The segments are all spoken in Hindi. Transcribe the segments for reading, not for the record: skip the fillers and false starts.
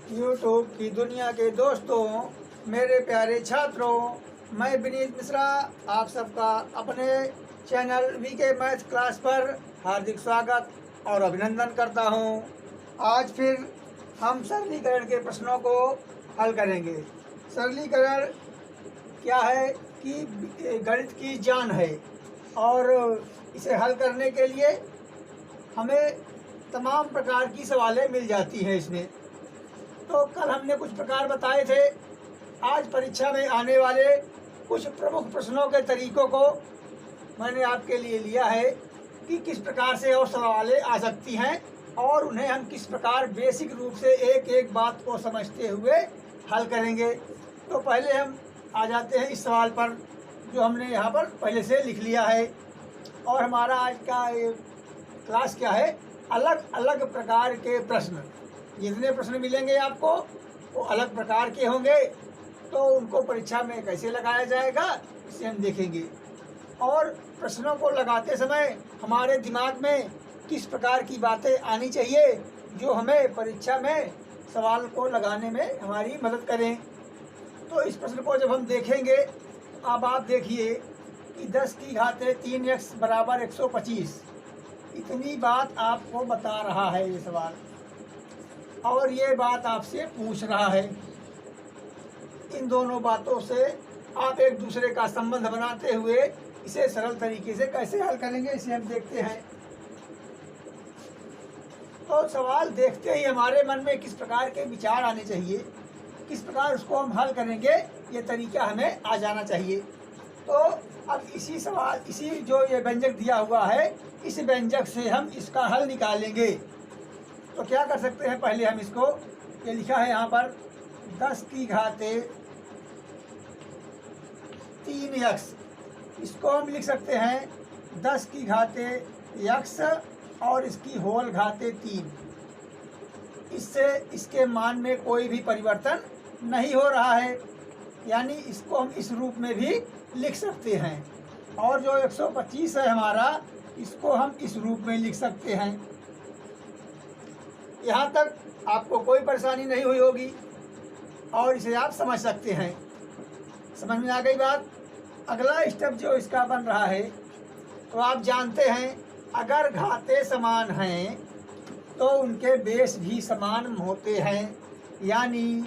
यूट्यूब की दुनिया के दोस्तों, मेरे प्यारे छात्रों, मैं विनीत मिश्रा आप सबका अपने चैनल वीके मैथ क्लास पर हार्दिक स्वागत और अभिनंदन करता हूं। आज फिर हम सरलीकरण के प्रश्नों को हल करेंगे। सरलीकरण क्या है कि गणित की जान है और इसे हल करने के लिए हमें तमाम प्रकार की सवालें मिल जाती हैं इसमें। तो कल हमने कुछ प्रकार बताए थे। आज परीक्षा में आने वाले कुछ प्रमुख प्रश्नों के तरीकों को मैंने आपके लिए लिया है कि किस प्रकार से और सवालें आ सकती हैं और उन्हें हम किस प्रकार बेसिक रूप से एक एक बात को समझते हुए हल करेंगे। तो पहले हम आ जाते हैं इस सवाल पर जो हमने यहाँ पर पहले से लिख लिया है। और हमारा आज का क्लास क्या है? अलग अलग प्रकार के प्रश्न। जितने प्रश्न मिलेंगे आपको वो अलग प्रकार के होंगे, तो उनको परीक्षा में कैसे लगाया जाएगा इसे हम देखेंगे। और प्रश्नों को लगाते समय हमारे दिमाग में किस प्रकार की बातें आनी चाहिए जो हमें परीक्षा में सवाल को लगाने में हमारी मदद करें। तो इस प्रश्न को जब हम देखेंगे, अब आप देखिए कि 10 की घाते 3x बराबर 125, इतनी बात आपको बता रहा है ये सवाल, और ये बात आपसे पूछ रहा है। इन दोनों बातों से आप एक दूसरे का संबंध बनाते हुए इसे सरल तरीके से कैसे हल करेंगे इसे हम देखते हैं। तो सवाल देखते ही हमारे मन में किस प्रकार के विचार आने चाहिए, किस प्रकार उसको हम हल करेंगे, ये तरीका हमें आ जाना चाहिए। तो अब इसी जो ये व्यंजक दिया हुआ है, इस व्यंजक से हम इसका हल निकालेंगे। तो क्या कर सकते हैं, पहले हम इसको, ये लिखा है यहाँ पर 10 की घाते 3x, इसको हम लिख सकते हैं 10 की घाते x और इसकी होल घाते 3। इससे इसके मान में कोई भी परिवर्तन नहीं हो रहा है, यानी इसको हम इस रूप में भी लिख सकते हैं। और जो 125 है हमारा, इसको हम इस रूप में लिख सकते हैं। यहाँ तक आपको कोई परेशानी नहीं हुई होगी और इसे आप समझ सकते हैं। समझ में आ गई बात? अगला स्टेप जो इसका बन रहा है, तो आप जानते हैं अगर घाते समान हैं तो उनके बेस भी समान होते हैं, यानी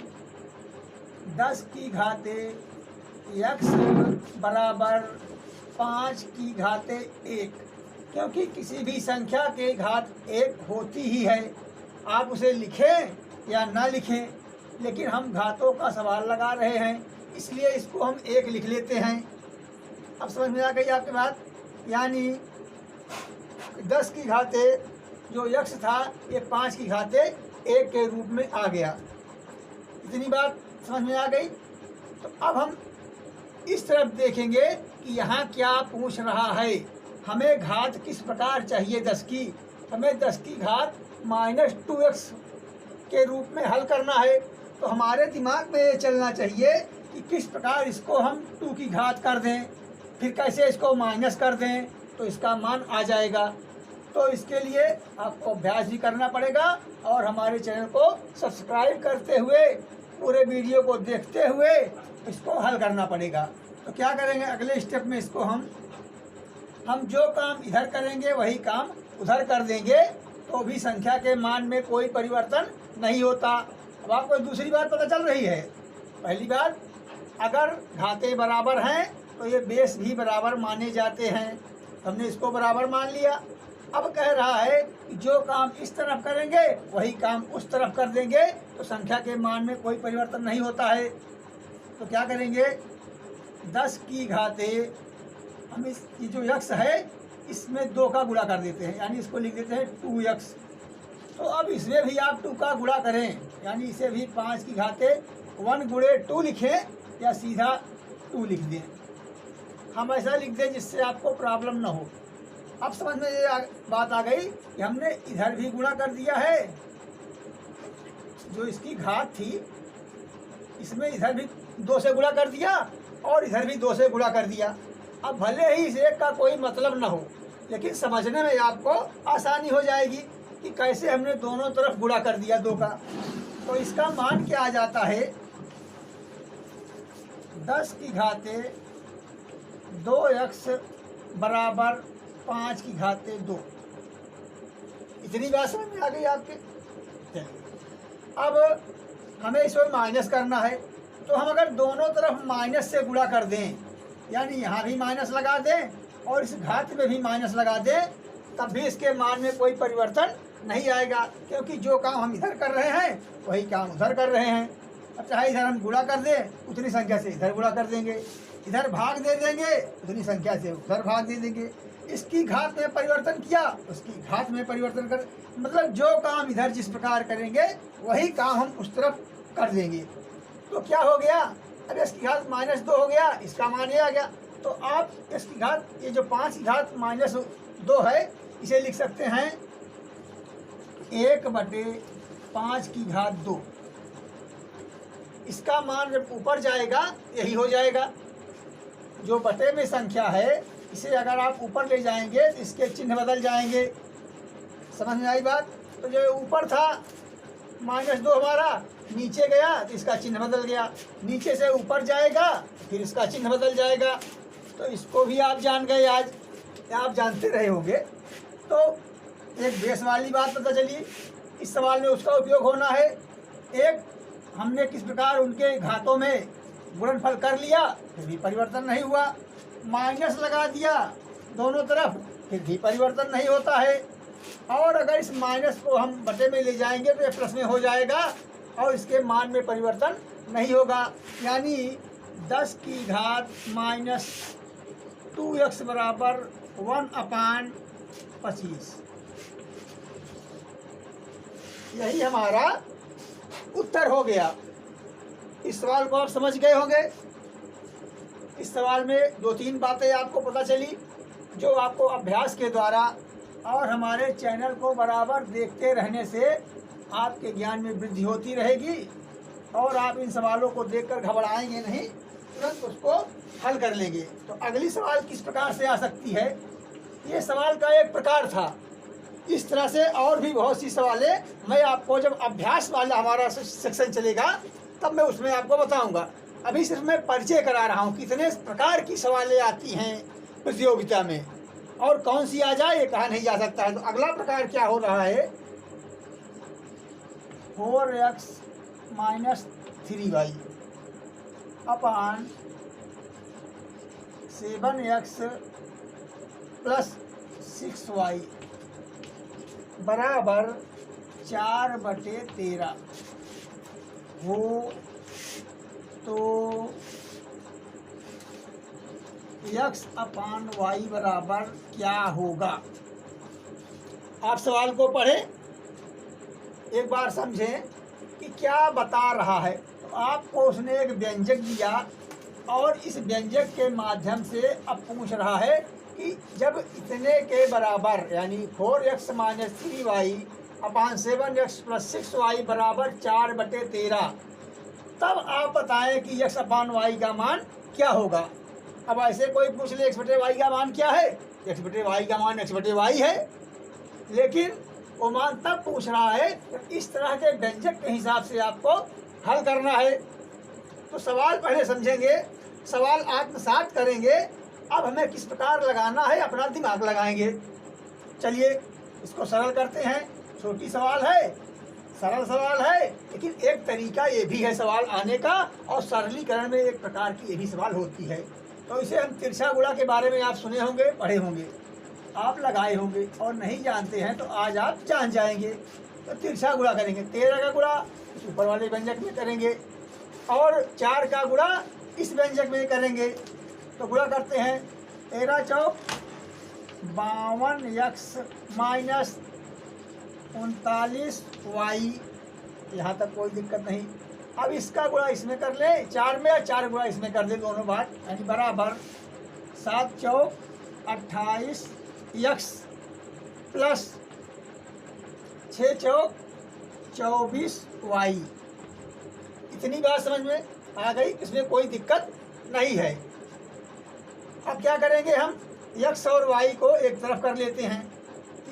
10 की घाते x बराबर 5 की घाते 1, क्योंकि किसी भी संख्या के घात 1 होती ही है। आप उसे लिखें या ना लिखें, लेकिन हम घातों का सवाल लगा रहे हैं, इसलिए इसको हम 1 लिख लेते हैं। अब समझ में आ गई आपकी बात? यानी 10 की घाते जो x था ये 5 की घाते 1 के रूप में आ गया। इतनी बात समझ में आ गई? तो अब हम इस तरफ देखेंगे कि यहाँ क्या पूछ रहा है। हमें घात किस प्रकार चाहिए 10 की? हमें 10 की घात -2x के रूप में हल करना है। तो हमारे दिमाग में ये चलना चाहिए कि किस प्रकार इसको हम 2 की घात कर दें, फिर कैसे इसको माइनस कर दें तो इसका मान आ जाएगा। तो इसके लिए आपको अभ्यास भी करना पड़ेगा और हमारे चैनल को सब्सक्राइब करते हुए पूरे वीडियो को देखते हुए इसको हल करना पड़ेगा। तो क्या करेंगे अगले स्टेप में, इसको हम जो काम इधर करेंगे वही काम उधर कर देंगे, तो भी संख्या के मान में कोई परिवर्तन नहीं होता। अब आपको दूसरी बात पता चल रही है। पहली बात, अगर घाते बराबर हैं तो ये बेस भी बराबर माने जाते हैं, हमने इसको बराबर मान लिया। अब कह रहा है कि जो काम इस तरफ करेंगे वही काम उस तरफ कर देंगे, तो संख्या के मान में कोई परिवर्तन नहीं होता है। तो क्या करेंगे, 10 की घाते हम इसकी जो x है इसमें 2 का गुणा कर देते हैं, यानी इसको लिख देते हैं 2x। तो अब इसमें भी आप 2 का गुणा करें, यानी इसे भी 5 की घाते 1 गुणे 2 लिखें या सीधा 2 लिख दें। हम ऐसा लिख दें जिससे आपको प्रॉब्लम ना हो। अब समझ में ये बात आ गई कि हमने इधर भी गुणा कर दिया है, जो इसकी घात थी इसमें इधर भी 2 से गुणा कर दिया और इधर भी 2 से गुणा कर दिया। अब भले ही इस एक का कोई मतलब ना हो, लेकिन समझने में आपको आसानी हो जाएगी कि कैसे हमने दोनों तरफ गुणा कर दिया 2 का। तो इसका मान क्या आ जाता है, 10 की घाते 2x बराबर 5 की घाते 2। इतनी बात समझ में आ गई आपके। चलिए अब हमें इसमें माइनस करना है, तो हम अगर दोनों तरफ माइनस से गुणा कर दें, यानी यहाँ भी माइनस लगा दें और इस घात में भी माइनस लगा दें, तब भी इसके मान में कोई परिवर्तन नहीं आएगा, क्योंकि जो काम हम इधर कर रहे हैं वही काम उधर कर रहे हैं। अब चाहे इधर हम गुणा कर दें उतनी संख्या से इधर गुणा कर देंगे, इधर भाग दे देंगे उतनी संख्या से उधर भाग दे देंगे। इसकी घात में परिवर्तन किया, उसकी घात में परिवर्तन कर, मतलब जो काम इधर जिस प्रकार करेंगे वही काम हम उस तरफ कर देंगे। तो क्या हो गया, अब इसकी घात -2 हो गया, इसका मान ये आ गया। तो आप इसकी घात, ये जो 5 की घात -2 है, इसे लिख सकते हैं 1/5 की घात 2। इसका मान जब ऊपर जाएगा यही हो जाएगा। जो बटे में संख्या है इसे अगर आप ऊपर ले जाएंगे तो इसके चिन्ह बदल जाएंगे। समझ में आई बात। तो जो ऊपर था -2 हमारा, नीचे गया तो इसका चिन्ह बदल गया, नीचे से ऊपर जाएगा फिर इसका चिन्ह बदल जाएगा। तो इसको भी आप जान गए, आज आप जानते रहे होंगे। तो एक बेस वाली बात पता चली, इस सवाल में उसका उपयोग होना है। एक, हमने किस प्रकार उनके घातों में गुणनफल कर लिया, फिर भी परिवर्तन नहीं हुआ, माइनस लगा दिया दोनों तरफ, फिर भी परिवर्तन नहीं होता है। और अगर इस माइनस को हम बटे में ले जाएंगे तो ये प्लस में हो जाएगा और इसके मान में परिवर्तन नहीं होगा। यानी 10 की घात -2x बराबर 1/25। यही हमारा उत्तर हो गया। इस सवाल को आप समझ गए होंगे। इस सवाल में 2-3 बातें आपको पता चली, जो आपको अभ्यास के द्वारा और हमारे चैनल को बराबर देखते रहने से आपके ज्ञान में वृद्धि होती रहेगी और आप इन सवालों को देखकर घबराएंगे नहीं, तुरंत उसको हल कर लेंगे। तो अगली सवाल किस प्रकार से आ सकती है, ये सवाल का एक प्रकार था। इस तरह से और भी बहुत सी सवालें मैं आपको जब अभ्यास वाला हमारा सेक्शन चलेगा तब मैं उसमें आपको बताऊंगा। अभी सिर्फ मैं परिचय करा रहा हूँ कितने प्रकार की सवालें आती हैं प्रतियोगिता में, और कौन सी आ जाए ये कहा नहीं जा सकता है। तो अगला प्रकार क्या हो रहा है, 4x - 3y अपान 7x + 6y बराबर 4/13 हो तो x/y बराबर क्या होगा। आप सवाल को पढ़ें, एक बार समझें कि क्या बता रहा है। तो आपको उसने एक व्यंजक दिया और इस व्यंजक के माध्यम से अब पूछ रहा है कि जब इतने के बराबर यानी 4x - 3y अपान 7x + 6y बराबर 4/13, तब आप बताएं कि x/y का मान क्या होगा। अब ऐसे कोई पूछ ले x/y का मान क्या है, x/y का मान x/y है, लेकिन वो मान तब पूछ रहा है तो इस तरह के व्यंजक के हिसाब से आपको हल करना है। तो सवाल पहले समझेंगे, सवाल आत्मसात करेंगे, अब हमें किस प्रकार लगाना है अपना दिमाग लगाएंगे। चलिए इसको सरल करते हैं। छोटी सवाल है, सरल सवाल है, लेकिन एक तरीका ये भी है सवाल आने का, और सरलीकरण में एक प्रकार की ये भी सवाल होती है। तो इसे हम तिरछा गुणा के बारे में आप सुने होंगे, पढ़े होंगे, आप लगाए होंगे, और नहीं जानते हैं तो आज आप जान जाएंगे। तो तिरछा गुणा करेंगे, 13 का गुणा इस ऊपर वाले व्यंजक में करेंगे और 4 का गुणा इस व्यंजक में करेंगे। तो गुणा करते हैं, 13 चौक 52x - 39y, यहाँ तक कोई दिक्कत नहीं। अब इसका गुणा इसमें कर ले 4 में, और 4 गुणा इसमें कर दे दोनों बार, यानी बराबर 7 चौक 28x + 6 चौक 24y। इतनी बात समझ में आ गई, इसमें कोई दिक्कत नहीं है। अब क्या करेंगे, हम x और y को एक तरफ कर लेते हैं।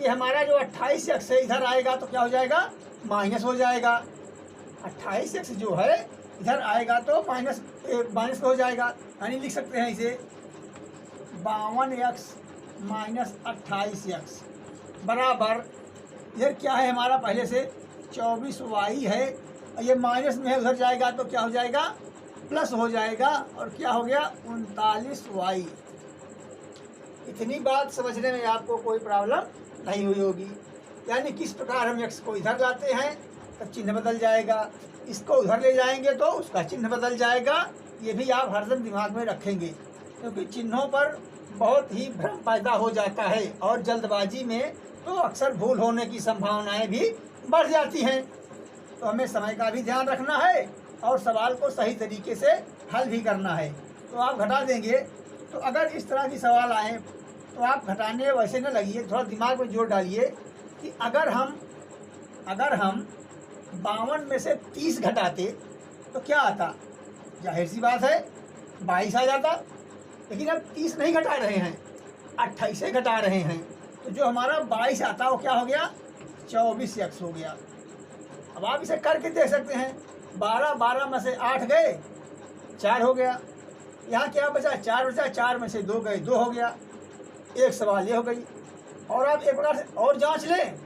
ये हमारा जो 28x है इधर आएगा तो क्या हो जाएगा, माइनस हो जाएगा। 28x जो है इधर आएगा तो माइनस माइनस हो जाएगा, यानी लिख सकते हैं इसे 52x माइनस 28x बराबर, इधर क्या है हमारा पहले से 24y है, ये माइनस में है, उधर जाएगा तो क्या हो जाएगा प्लस हो जाएगा, और क्या हो गया 39y। इतनी बात समझने में आपको कोई प्रॉब्लम नहीं हुई होगी। यानी किस प्रकार हम x को इधर लाते हैं तब चिन्ह बदल जाएगा, इसको उधर ले जाएंगे तो उसका चिन्ह बदल जाएगा। ये भी आप हरदम दिमाग में रखेंगे, क्योंकि चिन्हों पर बहुत ही भ्रम पैदा हो जाता है और जल्दबाजी में तो अक्सर भूल होने की संभावनाएं भी बढ़ जाती हैं। तो हमें समय का भी ध्यान रखना है और सवाल को सही तरीके से हल भी करना है। तो आप घटा देंगे, तो अगर इस तरह की सवाल आए तो आप घटाने वैसे न लगिए, थोड़ा दिमाग में जोर डालिए कि अगर हम 52 में से 30 घटाते तो क्या आता। जाहिर सी बात है 22 आ जाता, लेकिन अब 30 नहीं घटा रहे हैं, 28 घटा रहे हैं, तो जो हमारा 22 आता वो क्या हो गया 24x हो गया। अब आप इसे करके देख सकते हैं, 12 में से 8 गए 4 हो गया, यहाँ क्या बचा 4 बचा, 4 में से 2 गए 2 हो गया। एक सवाल ये हो गई। और आप एक प्रकार से और जांच लें,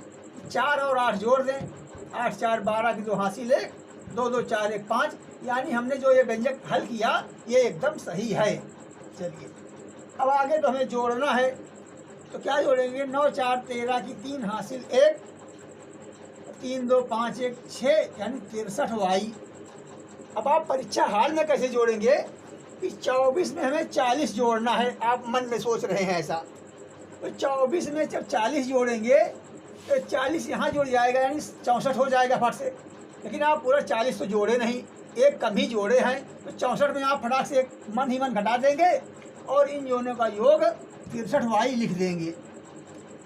4 और 8 जोड़ दें, 8 4 12 की 2 हासिल 1, 2 2 4 1 5, यानी हमने जो ये व्यंजक हल किया ये एकदम सही है। चलिए अब आगे तो हमें जोड़ना है, तो क्या जोड़ेंगे 9 4 13 की 3 हासिल 1, 3 2 5 1 6, यानी 63y। अब आप परीक्षा हाल में कैसे जोड़ेंगे कि 24 में हमें 40 जोड़ना है, आप मन में सोच रहे हैं ऐसा, तो 24 में जब 40 जोड़ेंगे तो 40 यहाँ जुड़ जाएगा, यानी 64 हो जाएगा फट से। लेकिन आप पूरा 40 तो जोड़े नहीं, एक कम ही जोड़े हैं, तो 64 में आप फटाक से एक मन ही मन घटा देंगे और इन दोनों का योग 63y लिख देंगे।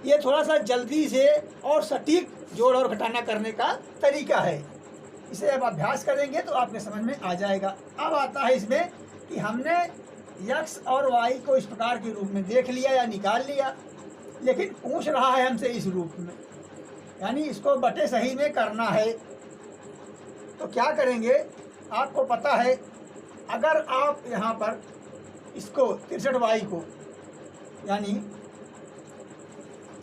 ये थोड़ा सा जल्दी से और सटीक जोड़ और घटाना करने का तरीका है, इसे अब अभ्यास करेंगे तो आपके समझ में आ जाएगा। अब आता है इसमें कि हमने x और y को इस प्रकार के रूप में देख लिया या निकाल लिया, लेकिन पूछ रहा है हमसे इस रूप में, यानी इसको बटे सही में करना है। तो क्या करेंगे, आपको पता है अगर आप यहाँ पर इसको 63y को यानी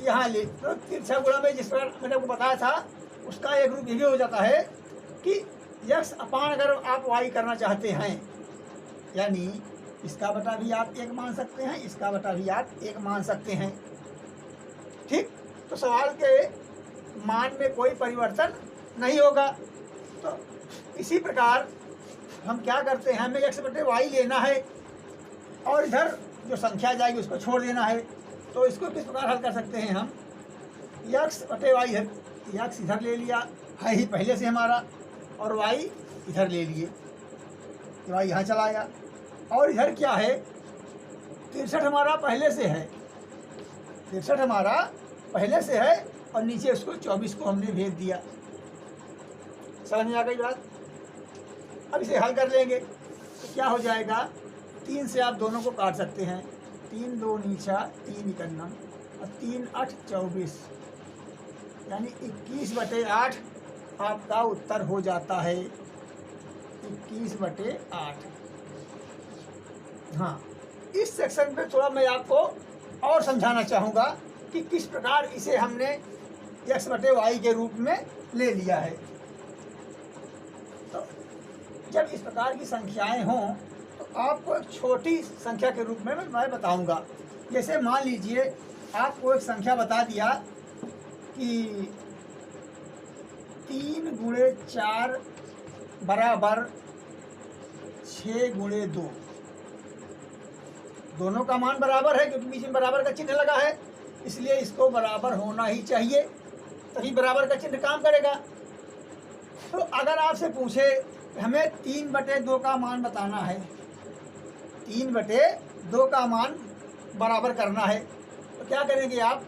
यहाँ ले तो 63 गुणा में जिस पर मैंने आपको बताया था उसका एक रूप ये भी हो जाता है कि x अपान अगर आप y करना चाहते हैं, यानी इसका बटा भी आप 1 मान सकते हैं, इसका बटा भी आप 1 मान सकते हैं। ठीक, तो सवाल के मान में कोई परिवर्तन नहीं होगा। तो इसी प्रकार हम क्या करते हैं, हमें x बटे y लेना है और इधर जो संख्या जाएगी उसको छोड़ देना है। तो इसको किस प्रकार हल कर सकते हैं हम, x बटे y है, x इधर ले लिया है ही पहले से हमारा, और y इधर ले लिए, y यहाँ चला आया, और इधर क्या है 63 हमारा पहले से है, 63 हमारा पहले से है, और नीचे उसको 24 को हमने भेज दिया। समझ में आ गई बात। अब इसे हल कर लेंगे तो क्या हो जाएगा, 3 से आप दोनों को काट सकते हैं, 3 2 नीचा 3 इकन्नम और 3 8 24, यानी 21 बटे 8 आपका उत्तर हो जाता है, 21 बटे 8। हाँ, इस सेक्शन पे थोड़ा मैं आपको और समझाना चाहूँगा कि किस प्रकार इसे हमने x बटे y के रूप में ले लिया है। तो जब इस प्रकार की संख्याएं हों तो आपको एक छोटी संख्या के रूप में मैं बताऊंगा। जैसे मान लीजिए आपको एक संख्या बता दिया कि 3 गुणे 4 बराबर 6 गुणे 2, दोनों का मान बराबर है क्योंकि बीच में बराबर का चिन्ह लगा है, इसलिए इसको बराबर होना ही चाहिए, तभी बराबर का चिन्ह काम करेगा। तो अगर आपसे पूछे हमें 3 बटे 2 का मान बताना है, 3 बटे 2 का मान बराबर करना है, तो क्या करेंगे आप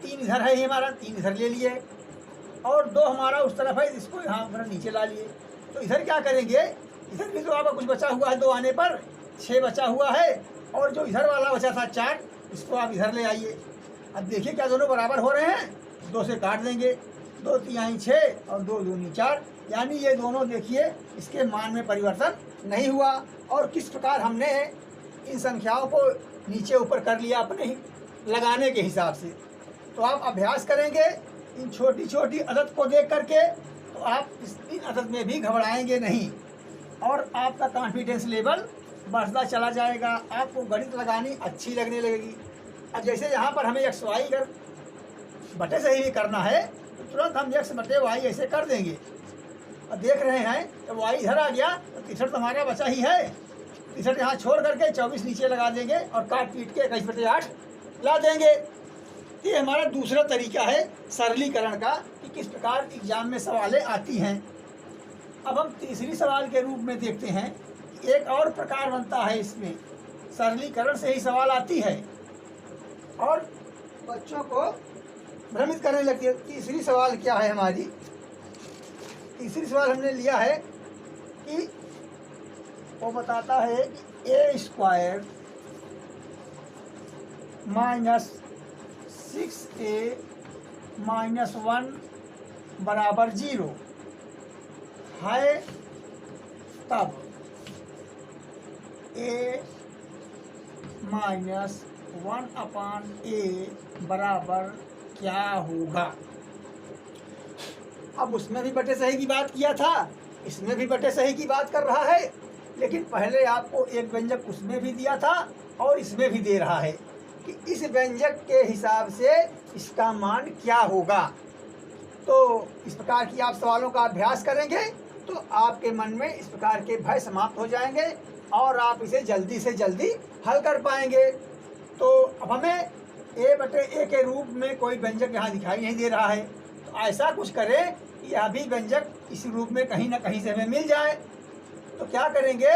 3 इधर है ही हमारा, 3 इधर ले लिए और 2 हमारा उस तरफ है, इसको यहाँ पर नीचे ला लिए। तो इधर क्या करेंगे, इधर भी तो आपका कुछ बचा हुआ है, 2 आने पर 6 बचा हुआ है, और जो इधर वाला बचा था 4, इसको आप इधर ले आइए। अब देखिए क्या दोनों बराबर हो रहे हैं, 2 से काट देंगे, 2 तिहाई 6 और 2 दूनी 4, यानी ये दोनों देखिए इसके मान में परिवर्तन नहीं हुआ। और किस प्रकार हमने इन संख्याओं को नीचे ऊपर कर लिया अपने ही लगाने के हिसाब से। तो आप अभ्यास करेंगे इन छोटी छोटी अदद को देख करके, तो आप इन अदद में भी घबराएंगे नहीं और आपका कॉन्फिडेंस लेवल बढ़ता चला जाएगा। आपको गणित लगानी अच्छी लगने लगेगी। अब जैसे यहाँ पर हमें x y अगर बटे से ही करना है तो तुरंत हम x बटे y ऐसे कर देंगे। अब देख रहे हैं तो y इधर आ गया तो 63 तो हमारा बचा ही है, 63 यहाँ छोड़ करके 24 नीचे लगा देंगे और काट पीट के 21/8 ला देंगे। ये हमारा दूसरा तरीका है सरलीकरण का कि किस प्रकार एग्जाम में सवालें आती हैं। अब हम तीसरी सवाल के रूप में देखते हैं। एक और प्रकार बनता है, इसमें सरलीकरण से ही सवाल आती है और बच्चों को भ्रमित करने लगती है। तीसरी सवाल क्या है हमारी? तीसरी सवाल हमने लिया है कि वो बताता है कि a² माइनस 6a माइनस 1 बराबर 0 है, तब a माइनस 1/a बराबर क्या होगा। अब उसमें भी बटे सही की बात किया था, इसमें भी बटे सही की बात कर रहा है, लेकिन पहले आपको एक व्यंजक उसमें भी दिया था और इसमें भी दे रहा है कि इस व्यंजक के हिसाब से इसका मान क्या होगा। तो इस प्रकार की आप सवालों का अभ्यास करेंगे तो आपके मन में इस प्रकार के भय समाप्त हो जाएंगे और आप इसे जल्दी से जल्दी हल कर पाएंगे। तो अब हमें a/a के रूप में कोई व्यंजक यहाँ दिखाई नहीं दे रहा है, तो ऐसा कुछ करें कि यह भी व्यंजक इस रूप में कहीं ना कहीं से हमें मिल जाए। तो क्या करेंगे,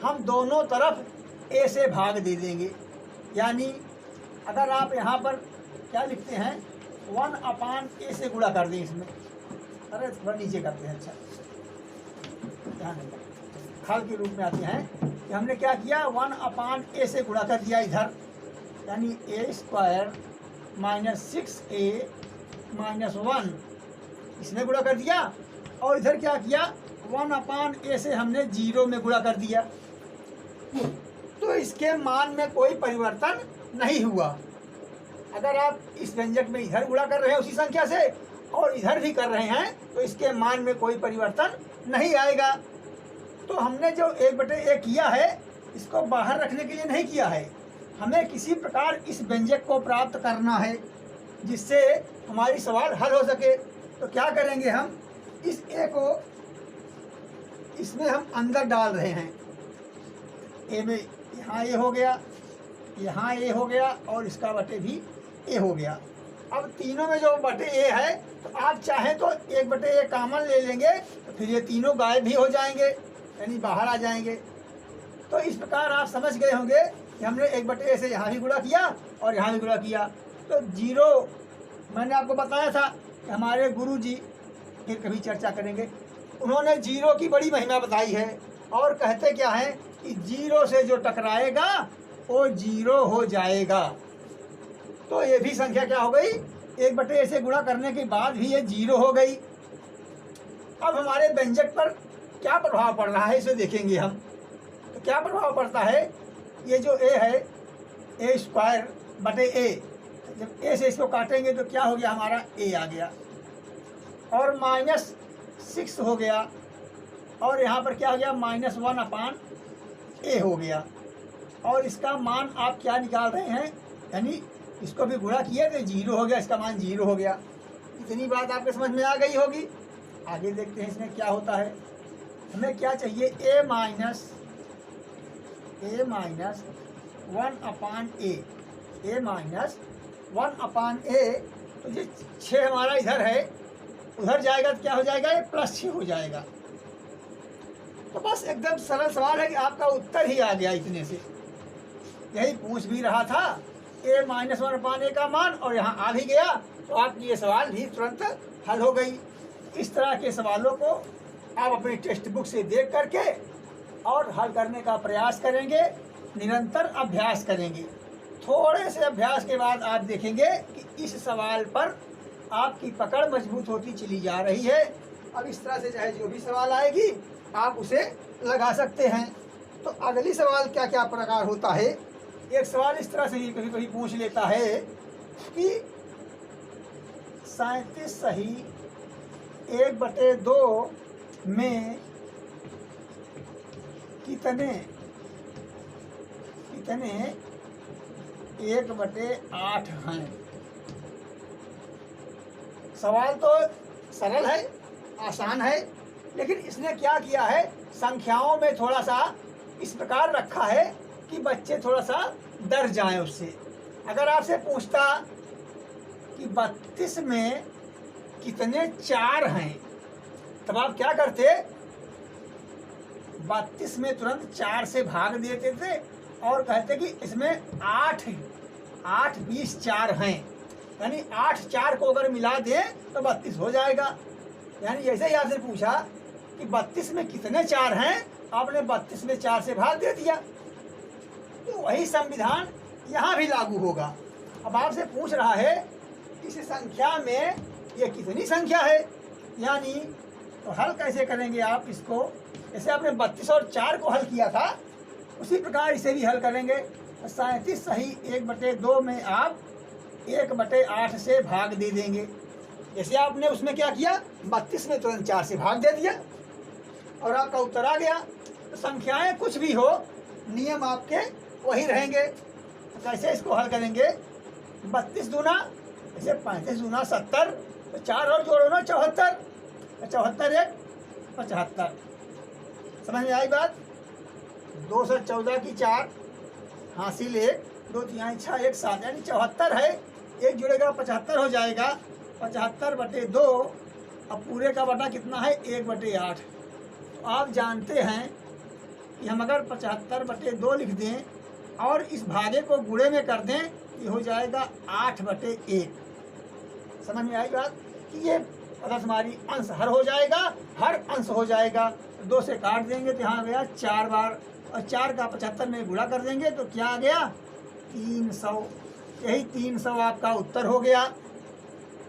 हम दोनों तरफ a से भाग दे देंगे। यानी अगर आप यहाँ पर क्या लिखते हैं 1/a से गुणा कर दें इसमें, अरे थोड़ा नीचे करते हैं, अच्छा ध्यान दें, खल के रूप में आते हैं कि हमने क्या किया 1/a से गुणा कर दिया इधर, यानी a² माइनस 6a माइनस 1 इसमें गुणा कर दिया और इधर क्या किया 1/a से हमने 0 में गुणा कर दिया। तो इसके मान में कोई परिवर्तन नहीं हुआ। अगर आप इस व्यंजक में इधर गुणा कर रहे हैं उसी संख्या से और इधर भी कर रहे हैं तो इसके मान में कोई परिवर्तन नहीं आएगा। तो हमने जो 1/a किया है इसको बाहर रखने के लिए नहीं किया है, हमें किसी प्रकार इस व्यंजक को प्राप्त करना है जिससे हमारी सवाल हल हो सके। तो क्या करेंगे, हम इस a को इसमें हम अंदर डाल रहे हैं। a में यहाँ a हो गया, यहाँ a हो गया और इसका बटे भी a हो गया। अब तीनों में जो बटे a है तो आप चाहें तो 1/a कॉमन ले लेंगे तो फिर ये तीनों गायब भी हो जाएंगे, यानी बाहर आ जाएंगे। तो इस प्रकार आप समझ गए होंगे कि हमने 1/a से यहाँ भी गुणा किया और यहाँ भी गुणा किया। तो 0 मैंने आपको बताया था कि हमारे गुरु जी, फिर कभी चर्चा करेंगे, उन्होंने 0 की बड़ी महिमा बताई है और कहते क्या है कि 0 से जो टकराएगा वो 0 हो जाएगा। तो ये भी संख्या क्या हो गई, 1/a से गुणा करने के बाद भी ये 0 हो गई। अब हमारे व्यंजक पर क्या प्रभाव पड़ रहा है इसे देखेंगे हम। तो क्या प्रभाव पड़ता है, ये जो a है a²/a, जब a से इसको काटेंगे तो क्या हो गया, हमारा a आ गया और -6 हो गया और यहाँ पर क्या हो गया -1/a हो गया। और इसका मान आप क्या निकाल रहे हैं, यानी इसको भी गुणा किए तो 0 हो गया, इसका मान 0 हो गया। इतनी बात आपके समझ में आ गई होगी। आगे देखते हैं इसमें क्या होता है। हमें क्या चाहिए, a माइनस 1/a, तो ये 6 हमारा इधर है, उधर जाएगा तो क्या हो जाएगा, ये +6 हो जाएगा। तो बस एकदम सरल सवाल है कि आपका उत्तर ही आ गया इतने से। यही पूछ भी रहा था, a माइनस 1/a का मान और यहाँ आ भी गया, तो आपकी ये सवाल भी तुरंत हल हो गई। इस तरह के सवालों को आप अपनी टेक्स्ट बुक से देख करके और हल करने का प्रयास करेंगे, निरंतर अभ्यास करेंगे। थोड़े से अभ्यास के बाद आप देखेंगे कि इस सवाल पर आपकी पकड़ मजबूत होती चली जा रही है। अब इस तरह से चाहे जो भी सवाल आएगी आप उसे लगा सकते हैं। तो अगली सवाल क्या क्या प्रकार होता है। एक सवाल इस तरह से भी कभी कभी पूछ लेता है कि 37 सही 1/2 में कितने 1/8 हैं। सवाल तो सरल है, आसान है, लेकिन इसने क्या किया है, संख्याओं में थोड़ा सा इस प्रकार रखा है कि बच्चे थोड़ा सा डर जाएं उससे। अगर आपसे पूछता कि 32 में कितने 4 हैं, तब आप क्या करते, 32 में तुरंत 4 से भाग देते थे और कहते कि इसमें 8 20 4 हैं, यानी 8 4 को अगर मिला दें तो 32 हो जाएगा। यानी जैसे ही आपसे पूछा कि 32 में कितने 4 हैं, आपने 32 में 4 से भाग दे दिया। तो वही संविधान यहाँ भी लागू होगा। अब आपसे पूछ रहा है इस संख्या में ये कितनी संख्या है, यानी तो हल कैसे करेंगे आप इसको। जैसे आपने 32 और 4 को हल किया था उसी प्रकार इसे भी हल करेंगे। 37 सही 1/2 में आप 1/8 से भाग दे देंगे। जैसे आपने उसमें क्या किया, 32 में तुरंत 4 से भाग दे दिया और आपका उत्तर आ गया। तो संख्याएं कुछ भी हो, नियम आपके वही रहेंगे। तो कैसे इसको हल करेंगे, 32 दूना जैसे 35 दूना 70, तो 4 और जोड़ो ना 74, 74 1 75। समझ में आई बात। 214 की 4 हासिल 1 2 3 6 1 7, यानी 74 है, 1 जुड़ेगा 75 हो जाएगा। 75/2, अब पूरे का बटा कितना है 1/8। तो आप जानते हैं कि हम अगर 75/2 लिख दें और इस भागे को गुणे में कर दें, ये हो जाएगा 8/1। समझ में आई बात कि ये अगर हमारी अंश हर हो जाएगा, हर अंश हो जाएगा। 2 से काट देंगे तो यहाँ गया 4 बार, और 4 का 75 में गुणा कर देंगे तो क्या आ गया 300। यही 300 आपका उत्तर हो गया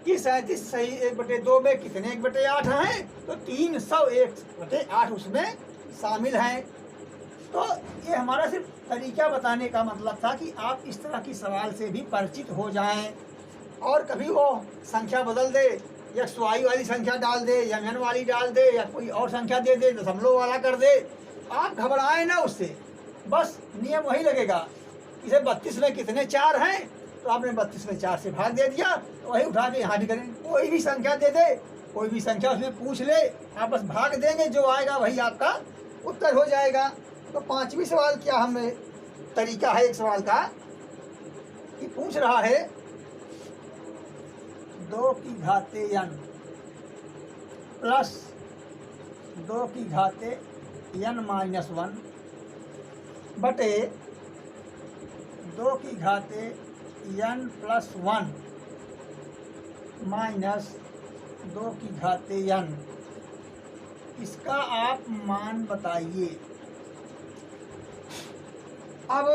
कि 37 सही 1/2 में कितने 1/8 हैं, तो 300 1/8 उसमें शामिल हैं। तो ये हमारा सिर्फ तरीका बताने का मतलब था कि आप इस तरह की सवाल से भी परिचित हो जाएं। और कभी वो संख्या बदल दे, या XY वाली संख्या डाल दे या MN वाली डाल दे या कोई और संख्या दे दे, दशमलव वाला कर दे, आप घबराएं ना उससे। बस नियम वही लगेगा। इसे 32 में कितने 4 हैं, तो आपने 32 में 4 से भाग दे दिया, तो वही उठा के यहाँ भी करें। कोई भी संख्या दे दे, कोई भी संख्या उसमें पूछ ले, आप बस भाग देंगे, जो आएगा वही आपका उत्तर हो जाएगा। तो 5वीं सवाल क्या हमें तरीका है एक सवाल का कि पूछ रहा है 2 की घाते n प्लस 2 की घाते n - 1 बटे 2 की घाते n + 1 माइनस 2 की घाते n। इसका आप मान बताइए। अब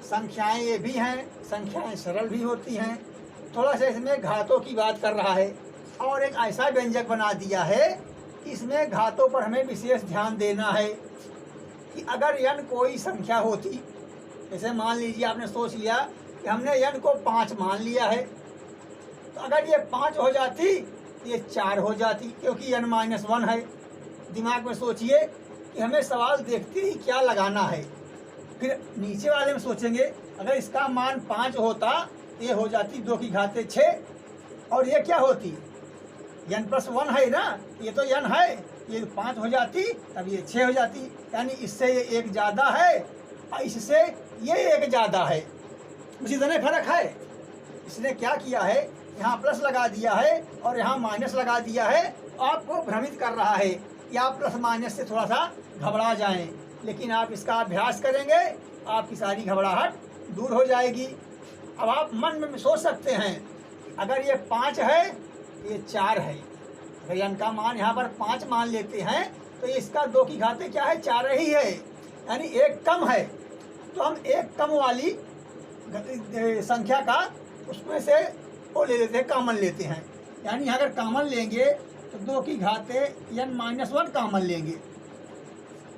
संख्याएं ये भी हैं, संख्याएं सरल भी होती हैं। थोड़ा सा इसमें घातों की बात कर रहा है और एक ऐसा व्यंजक बना दिया है कि इसमें घातों पर हमें विशेष ध्यान देना है कि अगर n कोई संख्या होती, जैसे मान लीजिए आपने सोच लिया कि हमने n को 5 मान लिया है, तो अगर ये 5 हो जाती ये 4 हो जाती, क्योंकि n - 1 है। दिमाग में सोचिए कि हमें सवाल देखते ही क्या लगाना है। फिर नीचे वाले में सोचेंगे अगर इसका मान 5 होता, ये हो जाती 2 की घाते 6, और ये क्या होती n + 1 है ना, ये तो n है, ये 5 हो जाती, तब ये 6 हो जाती, यानी इससे ये 1 ज़्यादा है और इससे ये 1 ज़्यादा है। उसी तरह फर्क है। इसने क्या किया है, यहाँ प्लस लगा दिया है और यहाँ माइनस लगा दिया है। आपको भ्रमित कर रहा है कि आप प्लस माइनस से थोड़ा सा घबरा जाएं, लेकिन आप इसका अभ्यास करेंगे, आपकी सारी घबराहट दूर हो जाएगी। अब आप मन में सोच सकते हैं अगर ये 5 है, ये 4 है, अगर n का मान यहाँ पर 5 मान लेते हैं तो इसका 2 की घाते क्या है 4 ही है, यानी 1 कम है। तो हम 1 कम वाली संख्या का उसमें से को ले लेते हैं, कॉमन लेते हैं। यानी अगर कॉमन लेंगे तो 2 की घाते n-1 कॉमन लेंगे।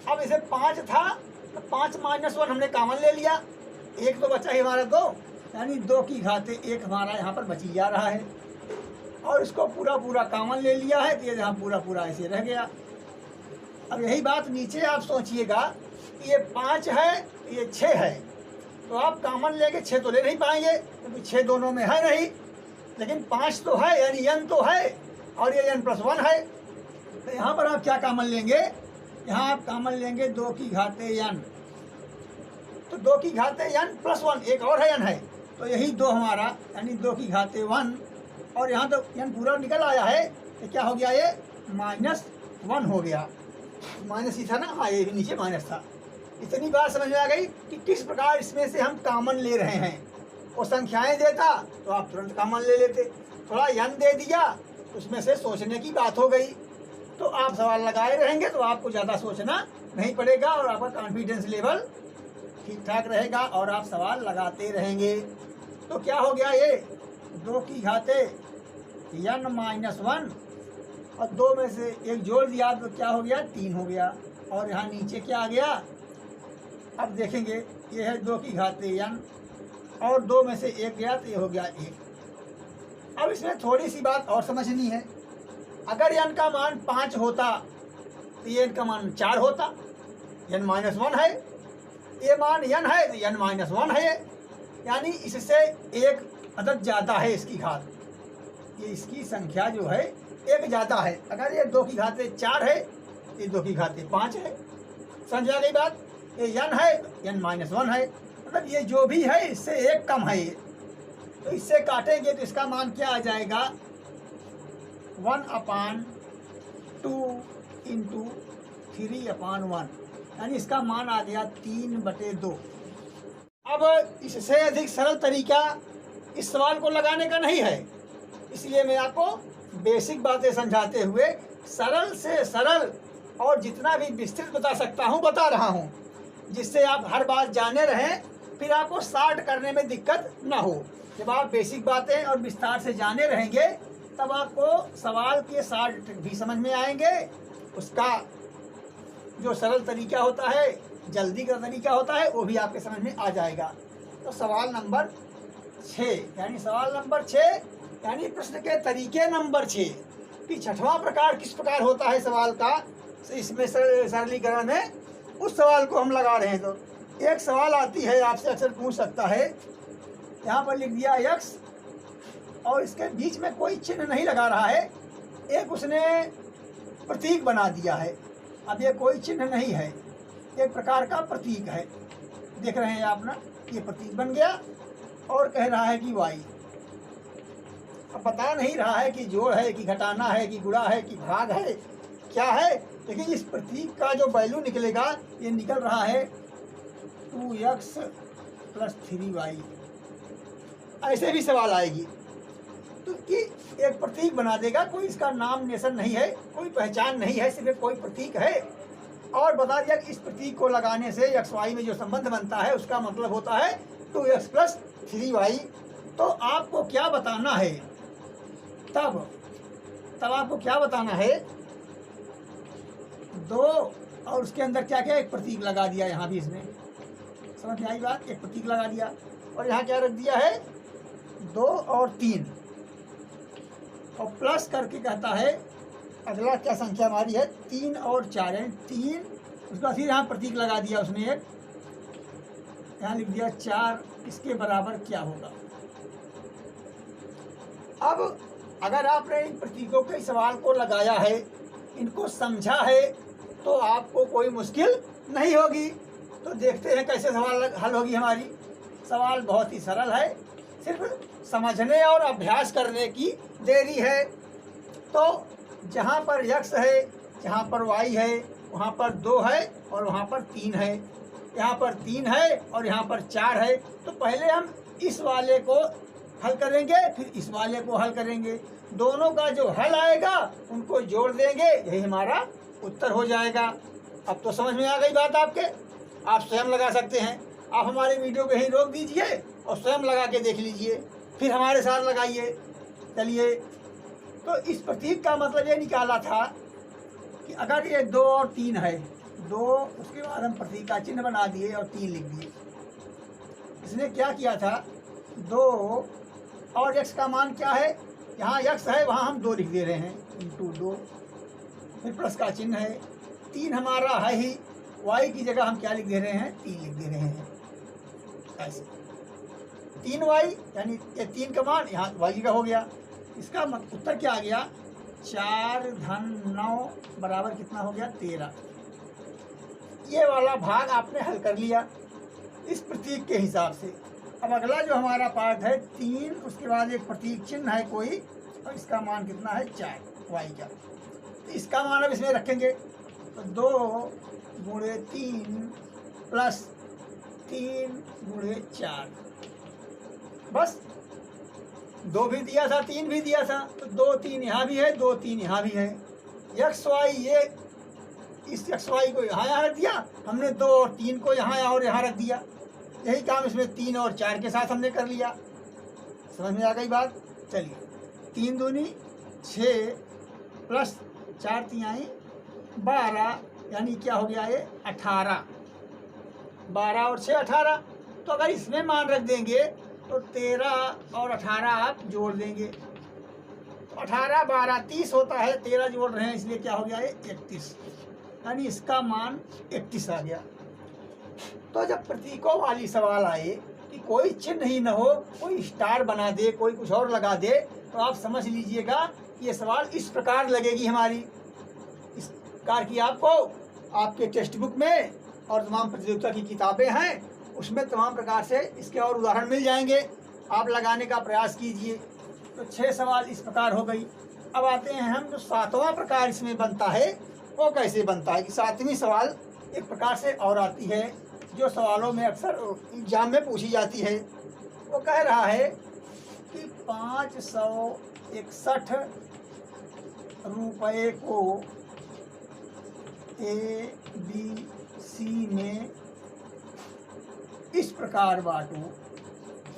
अब इसे 5 था तो 5-1 हमने कॉमन ले लिया, एक तो बचा ही हमारा 2, यानी 2 की घाते 1 हमारा यहाँ पर बची जा रहा है। और इसको पूरा पूरा कॉमन ले लिया है तो ये यहाँ पूरा पूरा ऐसे रह गया। अब यही बात नीचे आप सोचिएगा, ये 5 है ये 6 है, तो आप कॉमन लेके 6 तो ले नहीं पाएंगे क्योंकि 6 दोनों में है नहीं, लेकिन 5 तो है यानी n तो है और ये n+1 है। तो यहाँ पर आप क्या कॉमन लेंगे, यहाँ आप कॉमन लेंगे 2 की घाते n, तो 2 की घाते n+1, एक और है n है, तो यही 2 हमारा यानी 2 की घाते 1, और यहाँ तो n पूरा निकल आया है तो क्या हो गया, ये -1 हो गया। माइनस ही था ना, हाँ ये भी नीचे माइनस था। इतनी बात समझ में आ गई कि किस प्रकार इसमें से हम कॉमन ले रहे हैं। वो संख्याएं देता तो आप तुरंत कॉमन ले लेते, थोड़ा n दे दिया उसमें से सोचने की बात हो गई। तो आप सवाल लगाए रहेंगे तो आपको ज़्यादा सोचना नहीं पड़ेगा और आपका कॉन्फिडेंस लेवल ठीक ठाक रहेगा और आप सवाल लगाते रहेंगे। तो क्या हो गया, ये 2 की घाते n-1 और 2 में से एक जोड़ दिया तो क्या हो गया, 3 हो गया। और यहाँ नीचे क्या आ गया, अब देखेंगे ये है 2 की घाते n और 2 में से 1 गया तो ये हो गया 1। अब इसमें थोड़ी सी बात और समझनी है, अगर n का मान 5 होता तो ये n का मान 4 होता, n-1 है, ये मान n है तो n-1 है, यानी इससे एक अदद ज़्यादा है इसकी घात, ये इसकी संख्या जो है एक ज़्यादा है। अगर ये 2 की घाते 4 है, ये 2 की घाते 5 है। समझ आ गई बात, ये n है n-1 है, मतलब ये जो भी है इससे एक कम है ये, तो इससे काटेंगे तो इसका मान क्या आ जाएगा, 1/2 इंटू 3/1, यानी इसका मान आ गया 3/2। अब इससे अधिक सरल तरीका इस सवाल को लगाने का नहीं है, इसलिए मैं आपको बेसिक बातें समझाते हुए सरल से सरल और जितना भी विस्तृत बता सकता हूँ बता रहा हूँ, जिससे आप हर बात जाने रहें, फिर आपको सॉर्ट करने में दिक्कत ना हो। जब आप बेसिक बातें और विस्तार से जाने रहेंगे तब आपको सवाल के सॉर्ट भी समझ में आएंगे, उसका जो सरल तरीका होता है, जल्दी का तरीका होता है, वो भी आपके समझ में आ जाएगा। तो सवाल नंबर 6 यानी सवाल नंबर 6 यानी प्रश्न के तरीके नंबर 6 कि 6वां प्रकार किस प्रकार होता है सवाल का, इसमें सरलीकरण में उस सवाल को हम लगा रहे हैं। तो एक सवाल आती है, आपसे अक्सर पूछ सकता है, यहाँ पर लिख दिया x और इसके बीच में कोई चिन्ह नहीं लगा रहा है, एक उसने प्रतीक बना दिया है। अब ये कोई चिन्ह नहीं है, एक प्रकार का प्रतीक है, देख रहे हैं आप ना, ये प्रतीक बन गया और कह रहा है कि y। अब बता नहीं रहा है कि जोड़ है कि घटाना है कि गुणा है कि भाग है, क्या है, लेकिन इस प्रतीक का जो वैल्यू निकलेगा ये निकल रहा है 2x + 3y। ऐसे भी सवाल आएगी तो कि एक प्रतीक बना देगा, कोई इसका नाम नेशन नहीं है, कोई पहचान नहीं है, सिर्फ कोई प्रतीक है, और बता दिया कि इस प्रतीक को लगाने से x y में जो संबंध बनता है उसका मतलब होता है 2x + 3y। तो आपको क्या बताना है, तब आपको क्या बताना है, 2 और उसके अंदर क्या क्या एक प्रतीक लगा दिया, यहाँ भी इसमें समझ में आई बात, एक प्रतीक लगा दिया और यहाँ क्या रख दिया है 2 और 3 और प्लस करके कहता है अगला क्या संख्या हमारी है 3 और 4 है 3, उसके बाद फिर यहाँ प्रतीक लगा दिया उसने एक, यहाँ लिख दिया 4, इसके बराबर क्या होगा। अब अगर आपने इन प्रतीकों के सवाल को लगाया है, इनको समझा है, तो आपको कोई मुश्किल नहीं होगी। तो देखते हैं कैसे सवाल हल होगी हमारी। सवाल बहुत ही सरल है, सिर्फ समझने और अभ्यास करने की देरी है। तो जहाँ पर x है, जहाँ पर y है, वहाँ पर 2 है और वहाँ पर 3 है, यहाँ पर 3 है और यहाँ पर 4 है। तो पहले हम इस वाले को हल करेंगे, फिर इस वाले को हल करेंगे, दोनों का जो हल आएगा उनको जोड़ देंगे, यही हमारा उत्तर हो जाएगा। अब तो समझ में आ गई बात आपके, आप स्वयं लगा सकते हैं। आप हमारे वीडियो को यहीं रोक दीजिए और स्वयं लगा के देख लीजिए, फिर हमारे साथ लगाइए। चलिए, तो इस प्रतीक का मतलब ये निकाला था कि अगर ये 2 और 3 है, 2 उसके बाद हम प्रतीक का चिन्ह बना दिए और 3 लिख दिए। इसने क्या किया था, 2 और x का मान क्या है, यहाँ x है वहाँ हम 2 लिख दे रहे हैं, इंटू 2, फिर प्लस का चिन्ह है। 3 हमारा है ही, y की जगह हम क्या लिख दे रहे हैं, 3 लिख दे रहे हैं। ऐसे 3y यानी ये 3 का मान यहाँ y का हो गया। इसका उत्तर क्या आ गया, 4 धन 9 बराबर कितना हो गया, 13। ये वाला भाग आपने हल कर लिया इस प्रतीक के हिसाब से। अब अगला जो हमारा पार्ट है 3, उसके बाद एक प्रतीक चिन्ह है कोई, और इसका मान कितना है, 4 y का। तो इसका मान अब इसमें रखेंगे, तो 2 गुणे 3 प्लस 3 गुणे 4, बस 2 भी दिया था 3 भी दिया था, तो 2 3 यहाँ भी है, 2 3 यहाँ भी है। एक्स वाई, ये इस एक्स वाई को यहाँ रख दिया हमने, 2 और 3 को यहाँ और यहाँ रख दिया। यही काम इसमें 3 और 4 के साथ हमने कर लिया। समझ में आ गई बात। चलिए, 3 दूनी 6 प्लस 4 तिहाई 12, यानी क्या हो गया ये 18। 12 और 6 18। तो अगर इसमें मान रख देंगे तो 13 और 18 आप जोड़ देंगे, तो 18 12 30 होता है, 13 जोड़ रहे हैं इसलिए क्या हो गया ये 31, यानी इसका मान 31 आ गया। तो जब प्रतीकों वाली सवाल आए कि कोई चिन्ह ही न हो, कोई स्टार बना दे, कोई कुछ और लगा दे, तो आप समझ लीजिएगा ये सवाल इस प्रकार लगेगी हमारी। इस प्रकार की आपको आपके टेक्स्ट बुक में और तमाम प्रतियोगिता की किताबें हैं, उसमें तमाम प्रकार से इसके और उदाहरण मिल जाएंगे। आप लगाने का प्रयास कीजिए। तो 6 सवाल इस प्रकार हो गई। अब आते हैं हम जो 7वां प्रकार इसमें बनता है, वो कैसे बनता है कि 7वीं सवाल एक प्रकार से और आती है, जो सवालों में अक्सर एग्जाम में पूछी जाती है। वो कह रहा है कि 561 रुपये को ABC में इस प्रकार बांटो,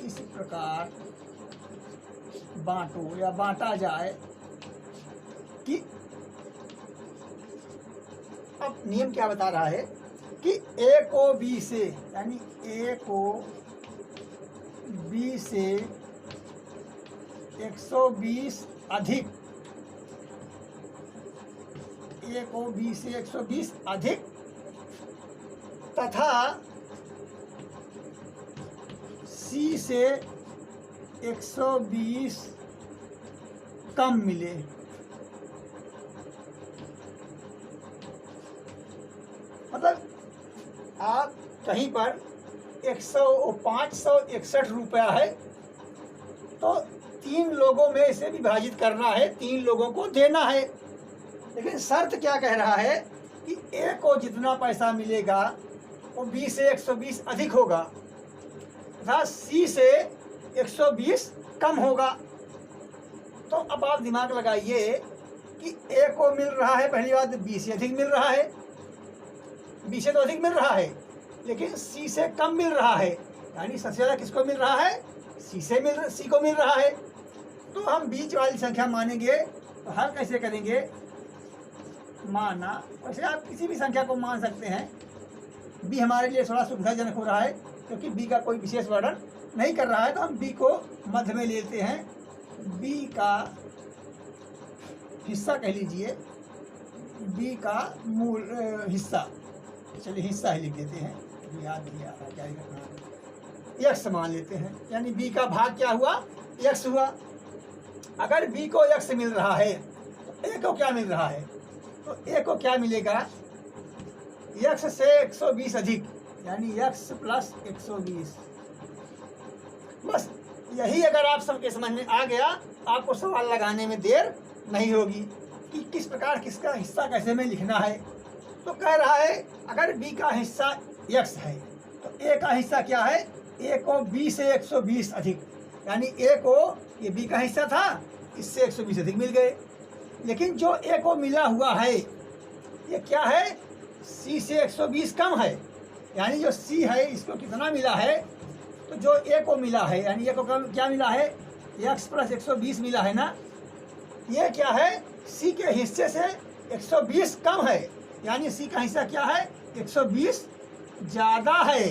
इस प्रकार बांटो या बांटा जाए कि, अब नियम क्या बता रहा है कि A को B से, यानी A को B से 120 अधिक, A को B से 120 अधिक तथा C से 120 कम मिले। मतलब आप कहीं पर 561 रुपया है, तो 3 लोगों में इसे विभाजित करना है, 3 लोगों को देना है। लेकिन शर्त क्या कह रहा है कि A को जितना पैसा मिलेगा वो B से 120 अधिक होगा तथा C से 120 कम होगा। तो अब आप दिमाग लगाइए कि A को मिल रहा है, पहली बात B से अधिक मिल रहा है, B से तो अधिक मिल रहा है, लेकिन C से कम मिल रहा है, यानी सबसे ज़्यादा किसको मिल रहा है, C को मिल रहा है। तो हम बीच वाली संख्या मानेंगे, तो हल कैसे करेंगे, माना, वैसे आप किसी भी संख्या को मान सकते हैं। B हमारे लिए थोड़ा सुविधाजनक हो रहा है क्योंकि B का कोई विशेष वर्णन नहीं कर रहा है, तो हम B को मध्य में लेते हैं। B का हिस्सा कह लीजिए, B का मूल हिस्सा, चलिए हिस्सा ही लिख देते हैं, याद नहीं आ रहा क्या करना, x मान लेते हैं, यानी B का भाग क्या हुआ, x हुआ। अगर B को x मिल रहा है तो A को क्या मिल रहा है, तो A को क्या मिलेगा, x से 120 अधिक, यानी x प्लस 120। बस यही अगर आप सबके समझ में आ गया, आपको सवाल लगाने में देर नहीं होगी कि किस प्रकार किसका हिस्सा कैसे में लिखना है। तो कह रहा है अगर B का हिस्सा x है तो A का हिस्सा क्या है, A को B से 120 अधिक, यानी A को, ये B का हिस्सा था, इससे 120 अधिक मिल गए। लेकिन जो A को मिला हुआ है ये क्या है, C से 120 कम है, यानी जो C है इसको कितना मिला है, तो जो A को मिला है, यानी A को क्या मिला है, x प्लस 120 मिला है ना, ये क्या है, c के हिस्से से 120 कम है, यानी c का हिस्सा क्या है, 120 ज़्यादा है।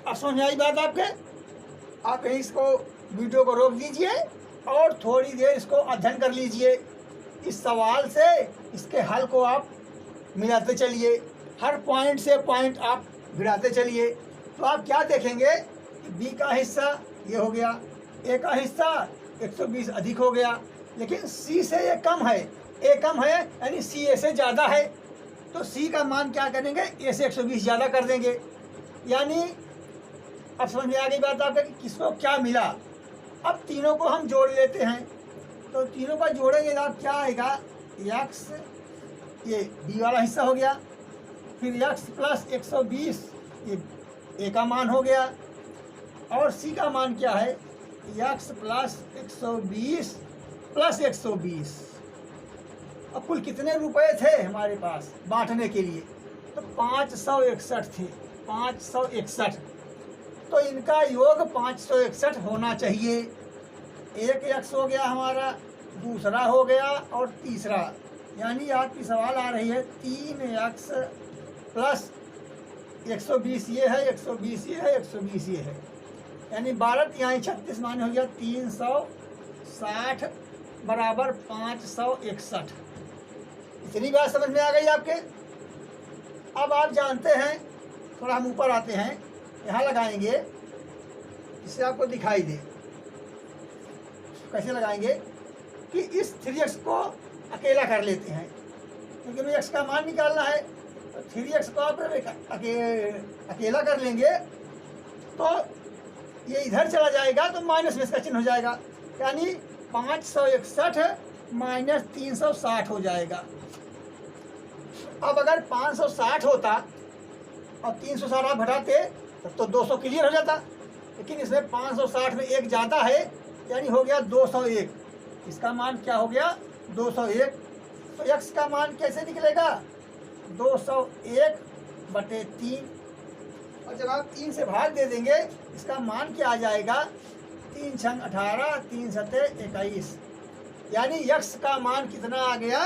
अब समझ में आई बात आपके? आप कहीं इसको वीडियो को रोक दीजिए और थोड़ी देर इसको अध्ययन कर लीजिए। इस सवाल से इसके हल को आप मिलाते चलिए, हर पॉइंट से पॉइंट आप भिड़ाते चलिए। तो आप क्या देखेंगे कि बी का हिस्सा ये हो गया, ए का हिस्सा 120 अधिक हो गया, लेकिन सी से ये कम है, ए कम है यानी सी ए से ज़्यादा है। तो सी का मान क्या करेंगे, ए से 120 ज़्यादा कर देंगे। यानी अब समझ में आ गई बात आपके कि किसको क्या मिला। अब तीनों को हम जोड़ लेते हैं, तो तीनों का जोड़ेंगे तो क्या आएगा, एक्स, ये बी वाला हिस्सा हो गया, फिर एक्स प्लस 120 ये ए का मान हो गया, और सी का मान क्या है, एक्स प्लस 120 प्लस 120। अब कुल कितने रुपए थे हमारे पास बांटने के लिए, तो 561 थे, 561। तो इनका योग 561 होना चाहिए। एक एक्स हो गया हमारा, दूसरा हो गया और तीसरा, यानी आपकी सवाल आ रही है 3x प्लस 120 ये है, 120 ये है, 120 ये है, यानी 12 यहाँ 36 मान हो गया 360 बराबर 561। इतनी बात समझ में आ गई आपके? अब आप जानते हैं, थोड़ा हम ऊपर आते हैं, यहाँ लगाएंगे जिससे आपको दिखाई दे। कैसे लगाएंगे कि इस 3x को अकेला कर लेते हैं, क्योंकि हमें x का मान निकालना है। तो 3x को आप अकेला कर लेंगे तो ये इधर चला जाएगा, तो माइनस में इसका चिन्ह हो जाएगा, यानी 561 माइनस 360 हो जाएगा। अब अगर 560 होता और 360 आप घटाते तब तो 200 क्लियर हो जाता, लेकिन इसमें 560 में एक ज़्यादा है, यानी हो गया 201। इसका मान क्या हो गया, 201। तो x का मान कैसे निकलेगा, 201 बटे 3, और जब आप 3 से भाग दे देंगे इसका मान क्या आ जाएगा, 3 छंग 18, 3 सते 21, यानी x का मान कितना आ गया,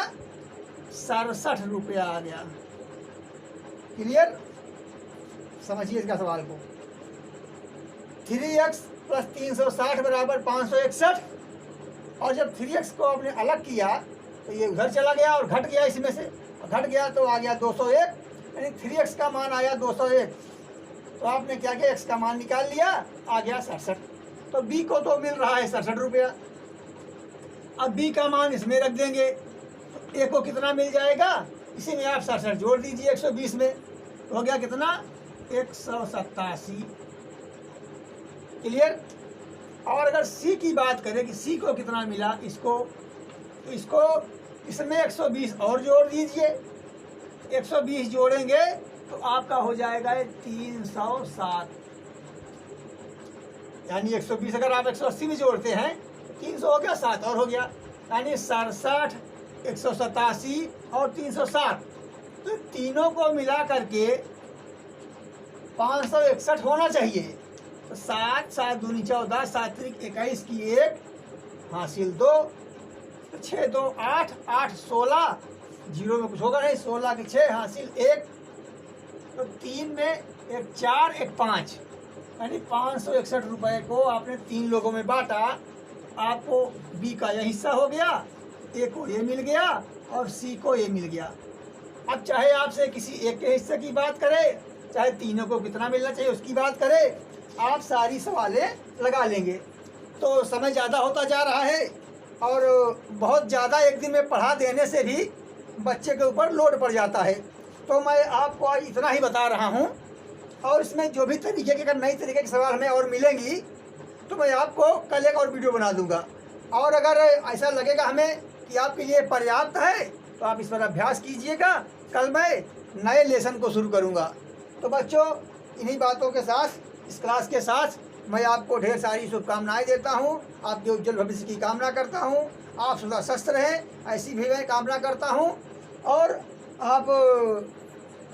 67 रुपया आ गया। क्लियर? समझिए इसका सवाल को। 3x प्लस 360 बराबर 561, और जब 3x को आपने अलग किया तो ये उधर चला गया और घट गया, इसमें से घट गया तो आ गया 201, यानी 3x का मान आया 201। तो आपने क्या किया, x का मान निकाल लिया, आ गया 67। तो b को तो मिल रहा है 67 रुपया। अब b का मान इसमें रख देंगे तो a को कितना मिल जाएगा, इसी में आप 67 जोड़ दीजिए 120 में, तो हो गया कितना, 187। क्लियर? और अगर c की बात करें कि c को कितना मिला, इसको तो इसको इसमें 120 और जोड़ दीजिए, 120 जोड़ेंगे तो आपका हो जाएगा 307, यानी 120 अगर आप 180 में जोड़ते हैं 300 हो गया, 7 और हो गया, यानी 67, 187 और 307। तो तीनों को मिला करके 561 होना चाहिए। तो 7, 7 दूनी 14, 7 त्रिक 21 की 1 हासिल 2, तो 6 2 8, 8 16, जीरो में कुछ होगा नहीं, 16 के 6 हासिल 1, तो 3 में एक 4 एक 5, यानी 561 रुपये को आपने 3 लोगों में बांटा। आपको बी का यह हिस्सा हो गया, ए को ये मिल गया और सी को ये मिल गया। अब चाहे आपसे किसी एक के हिस्से की बात करें, चाहे तीनों को कितना मिलना चाहिए उसकी बात करें, आप सारी सवालें लगा लेंगे। तो समय ज़्यादा होता जा रहा है और बहुत ज़्यादा एक दिन में पढ़ा देने से भी बच्चे के ऊपर लोड पड़ जाता है। तो मैं आपको आज इतना ही बता रहा हूँ, और इसमें जो भी तरीके के अगर नई तरीके के सवाल हमें और मिलेंगी तो मैं आपको कल एक और वीडियो बना दूंगा। और अगर ऐसा लगेगा हमें कि आपके लिए पर्याप्त है तो आप इस पर अभ्यास कीजिएगा। कल मैं नए लेसन को शुरू करूंगा। तो बच्चों, इन्हीं बातों के साथ, इस क्लास के साथ मैं आपको ढेर सारी शुभकामनाएं देता हूं। आपके उज्जवल भविष्य की कामना करता हूं। आप सदा स्वस्थ रहें, ऐसी भी मैं कामना करता हूं। और आप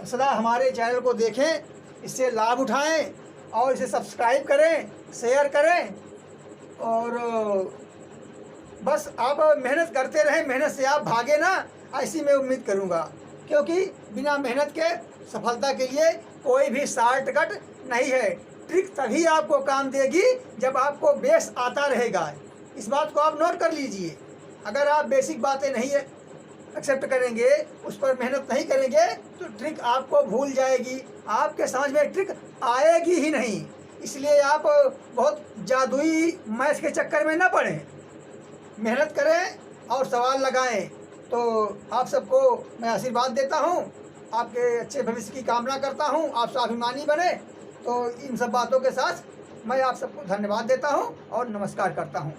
सदा हमारे चैनल को देखें, इससे लाभ उठाएं और इसे सब्सक्राइब करें, शेयर करें और बस आप मेहनत करते रहें, मेहनत से आप भागे ना, ऐसी मैं उम्मीद करूँगा। क्योंकि बिना मेहनत के सफलता के लिए कोई भी शॉर्टकट नहीं है। ट्रिक तभी आपको काम देगी जब आपको बेस आता रहेगा। इस बात को आप नोट कर लीजिए। अगर आप बेसिक बातें नहीं एक्सेप्ट करेंगे, उस पर मेहनत नहीं करेंगे, तो ट्रिक आपको भूल जाएगी, आपके समझ में ट्रिक आएगी ही नहीं। इसलिए आप बहुत जादुई मैथ के चक्कर में न पड़ें, मेहनत करें और सवाल लगाएं। तो आप सबको मैं आशीर्वाद देता हूं, आपके अच्छे भविष्य की कामना करता हूं, आप स्वाभिमानी बने। तो इन सब बातों के साथ मैं आप सबको धन्यवाद देता हूं और नमस्कार करता हूं।